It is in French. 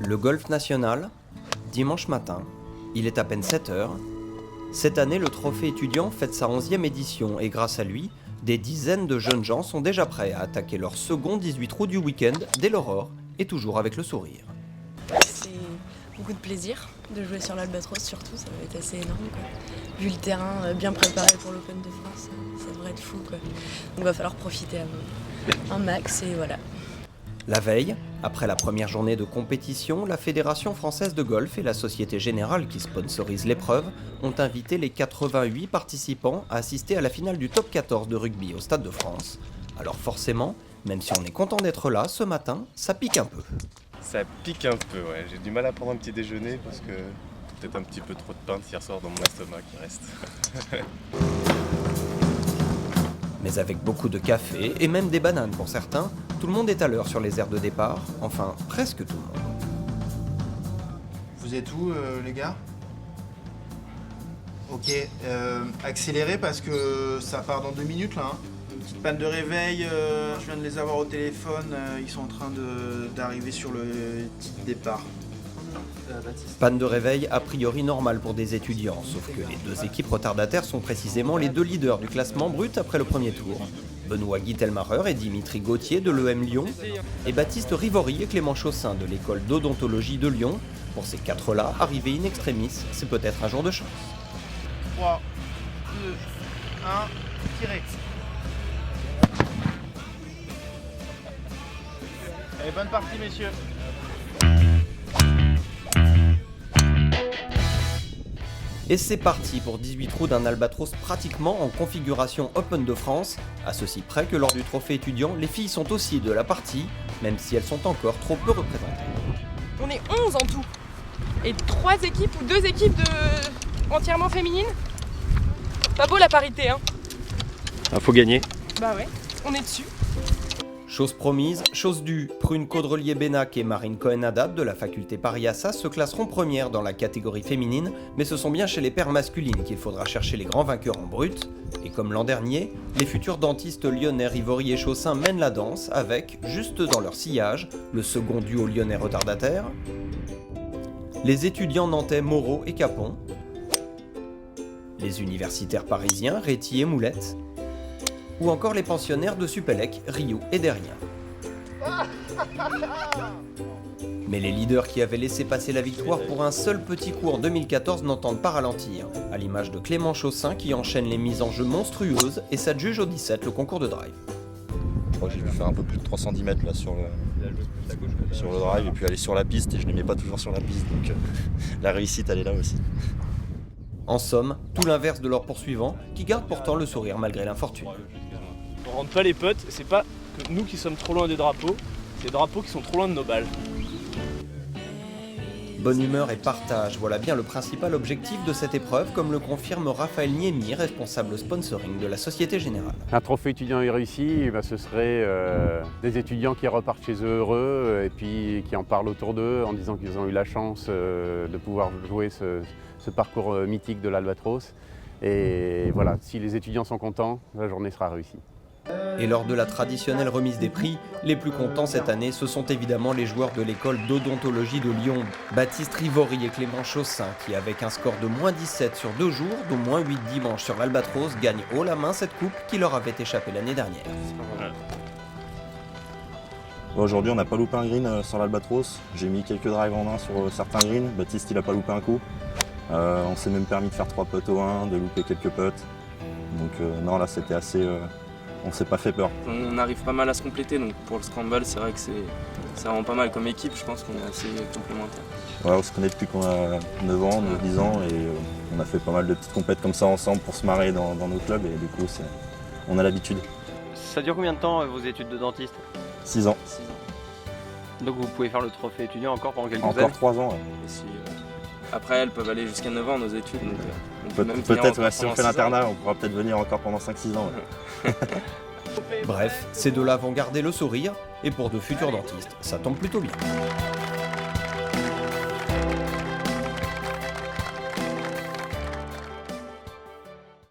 Le golf national, dimanche matin, il est à peine 7 heures. Cette année, le trophée étudiant fête sa 11e édition et grâce à lui, des dizaines de jeunes gens sont déjà prêts à attaquer leur second 18 trous du week-end dès l'aurore et toujours avec le sourire. C'est beaucoup de plaisir de jouer sur l'Albatros, surtout, ça va être assez énorme, quoi. Vu le terrain bien préparé pour l'Open de France, ça devrait être fou, quoi. Donc il va falloir profiter un max et voilà. La veille, après la première journée de compétition, la Fédération française de golf et la Société Générale qui sponsorise l'épreuve ont invité les 88 participants à assister à la finale du top 14 de rugby au Stade de France. Alors forcément, même si on est content d'être là, ce matin, ça pique un peu. Ça pique un peu, ouais. J'ai du mal à prendre un petit déjeuner parce que peut-être un petit peu trop de pain hier soir dans mon estomac qui reste. Mais avec beaucoup de café et même des bananes pour certains, tout le monde est à l'heure sur les aires de départ, enfin presque tout le monde. Vous êtes où les gars? Ok, accélérez parce que ça part dans 2 minutes là. Hein. Une petite panne de réveil, je viens de les avoir au téléphone, ils sont en train d'arriver sur le petit départ. Panne de réveil a priori normale pour des étudiants, sauf que les deux équipes retardataires sont précisément les deux leaders du classement brut après le premier tour. Benoît Guitelmacher et Dimitri Gauthier de l'EM Lyon, et Baptiste Rivory et Clément Chaussin de l'école d'odontologie de Lyon. Pour ces quatre-là, arrivés in extremis, c'est peut-être un jour de chance. 3, 2, 1, tirez. Allez, bonne partie messieurs. Et c'est parti pour 18 trous d'un Albatros pratiquement en configuration Open de France, à ceci près que lors du trophée étudiant, les filles sont aussi de la partie, même si elles sont encore trop peu représentées. On est 11 en tout, et 3 équipes ou 2 équipes entièrement féminines. Pas beau la parité, hein. Ah, faut gagner. Bah ouais, on est dessus. Chose promise, chose due, Prune Caudrelier-Bénac et Marine Cohen-Haddad de la faculté Paris-Assas se classeront premières dans la catégorie féminine, mais ce sont bien chez les paires masculines qu'il faudra chercher les grands vainqueurs en brut. Et comme l'an dernier, les futurs dentistes lyonnais Rivory et Chaussin mènent la danse avec, juste dans leur sillage, le second duo lyonnais retardataire, les étudiants nantais Moreau et Capon, les universitaires parisiens Réti et Moulette, ou encore les pensionnaires de Supélec, Rio et Derrien. Mais les leaders qui avaient laissé passer la victoire pour un seul petit coup en 2014 n'entendent pas ralentir, à l'image de Clément Chaussin qui enchaîne les mises en jeu monstrueuses et s'adjuge au 17 le concours de drive. Je crois que j'ai dû faire un peu plus de 310 mètres là, sur le drive et puis aller sur la piste et je ne les mets pas toujours sur la piste, donc la réussite elle est là aussi. En somme, tout l'inverse de leurs poursuivants, qui gardent pourtant le sourire malgré l'infortune. On rentre pas les potes, c'est pas que nous qui sommes trop loin des drapeaux, c'est les drapeaux qui sont trop loin de nos balles. Bonne humeur et partage, voilà bien le principal objectif de cette épreuve, comme le confirme Raphaël Niemi, responsable sponsoring de la Société Générale. Un trophée étudiant réussi, ce serait des étudiants qui repartent chez eux heureux et puis qui en parlent autour d'eux en disant qu'ils ont eu la chance de pouvoir jouer ce parcours mythique de l'Albatros. Et voilà, si les étudiants sont contents, la journée sera réussie. Et lors de la traditionnelle remise des prix, les plus contents cette année, ce sont évidemment les joueurs de l'école d'odontologie de Lyon, Baptiste Rivory et Clément Chaussin, qui avec un score de -17 sur 2 jours, dont -8 dimanche sur l'Albatros, gagnent haut la main cette coupe qui leur avait échappé l'année dernière. Aujourd'hui on n'a pas loupé un green sur l'Albatros, j'ai mis quelques drives en main sur certains greens, Baptiste il n'a pas loupé un coup. On s'est même permis de faire 3 putts au 1, de louper quelques putts. Donc non là c'était assez... on s'est pas fait peur. On arrive pas mal à se compléter, donc pour le scramble, c'est vrai que c'est vraiment pas mal comme équipe, je pense qu'on est assez complémentaires. Ouais, on se connaît depuis qu'on a 9 ans, 10 ans, et on a fait pas mal de petites compètes comme ça ensemble pour se marrer dans nos clubs, et du coup, on a l'habitude. Ça dure combien de temps vos études de dentiste? 6 ans. 6 ans. Donc vous pouvez faire le trophée étudiant encore pendant quelques années? Encore 3 ans, ouais. Et si, après, elles peuvent aller jusqu'à 9 ans, nos études. Donc, peut-être, si on fait l'internat, on pourra peut-être venir encore pendant 5-6 ans. Ouais. Bref, ces deux-là vont garder le sourire, et pour de futurs dentistes, ça tombe plutôt bien.